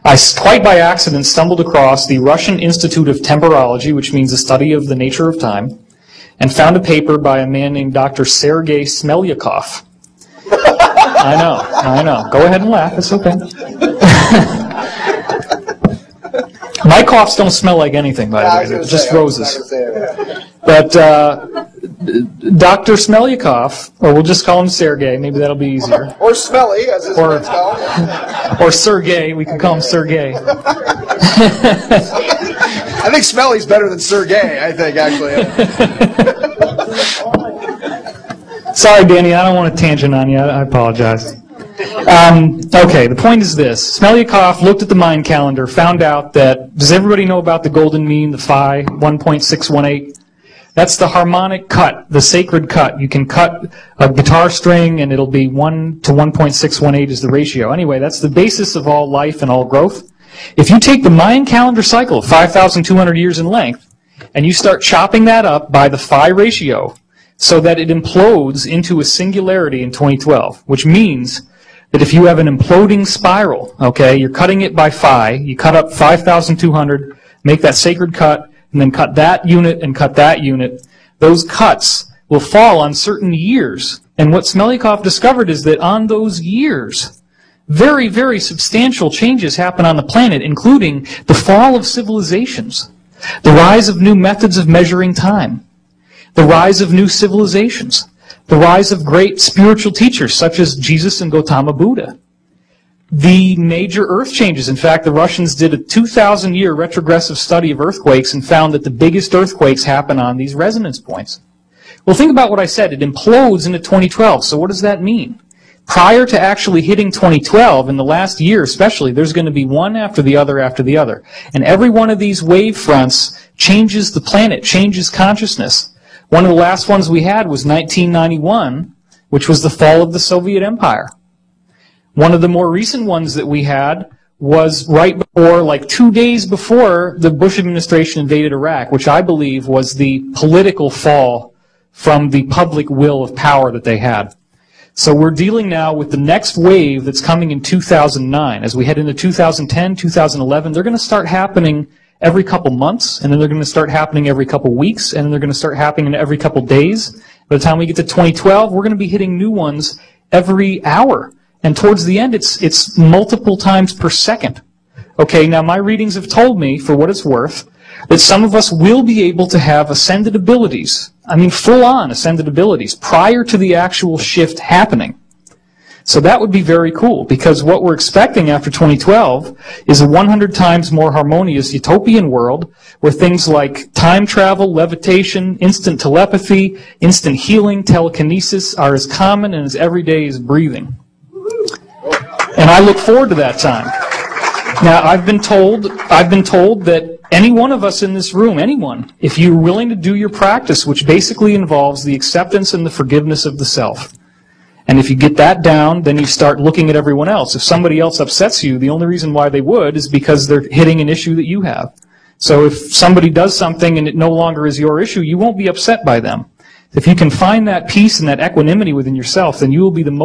I quite by accident stumbled across the Russian Institute of Temporology, which means the study of the nature of time, and found a paper by a man named Dr. Sergei Smelyakov. I know. Go ahead and laugh. It's okay. My coughs don't smell like anything, by the way. They're just roses. But Dr. Smelyakov, or we'll just call him Sergei, maybe that'll be easier. Or Smelly, as his friends call him. Or Sergei, we can call him Sergei. I think Smelly's better than Sergei, I think, actually. Sorry, Danny, I don't want to tangent on you. I apologize. Okay, the point is this. Smelyakov looked at the Mayan calendar, found out that, does everybody know about the golden mean, the phi, 1.618? That's the harmonic cut, the sacred cut. You can cut a guitar string and it'll be 1 to 1.618 is the ratio. Anyway, that's the basis of all life and all growth. If you take the Mayan calendar cycle, 5,200 years in length, and you start chopping that up by the phi ratio so that it implodes into a singularity in 2012, which means that if you have an imploding spiral, okay, you're cutting it by phi, you cut up 5,200, make that sacred cut, and then cut that unit and cut that unit, those cuts will fall on certain years. And what Smelyakov discovered is that on those years, very, very substantial changes happen on the planet, including the fall of civilizations, the rise of new methods of measuring time, the rise of new civilizations, the rise of great spiritual teachers such as Jesus and Gautama Buddha, the major earth changes. In fact, the Russians did a 2,000-year retrogressive study of earthquakes and found that the biggest earthquakes happen on these resonance points. Well, think about what I said. It implodes into 2012. So what does that mean? Prior to actually hitting 2012, in the last year especially, there's going to be one after the other after the other. And every one of these wave fronts changes the planet, changes consciousness. One of the last ones we had was 1991, which was the fall of the Soviet Empire. One of the more recent ones that we had was right before, like 2 days before the Bush administration invaded Iraq, which I believe was the political fall from the public will of power that they had. So we're dealing now with the next wave that's coming in 2009. As we head into 2010, 2011, they're going to start happening every couple months, and then they're going to start happening every couple weeks, and then they're going to start happening every couple days. By the time we get to 2012, we're going to be hitting new ones every hour. And towards the end, it's multiple times per second. Okay, now my readings have told me, for what it's worth, that some of us will be able to have ascended abilities. I mean, full-on ascended abilities prior to the actual shift happening. So that would be very cool, because what we're expecting after 2012 is a 100 times more harmonious utopian world where things like time travel, levitation, instant telepathy, instant healing, telekinesis are as common and as everyday as breathing. And I look forward to that time. Now, I've been told that any one of us in this room, anyone, if you're willing to do your practice, which basically involves the acceptance and the forgiveness of the self, and if you get that down, then you start looking at everyone else. If somebody else upsets you, the only reason why they would is because they're hitting an issue that you have. So if somebody does something and it no longer is your issue, you won't be upset by them. If you can find that peace and that equanimity within yourself, then you will be the most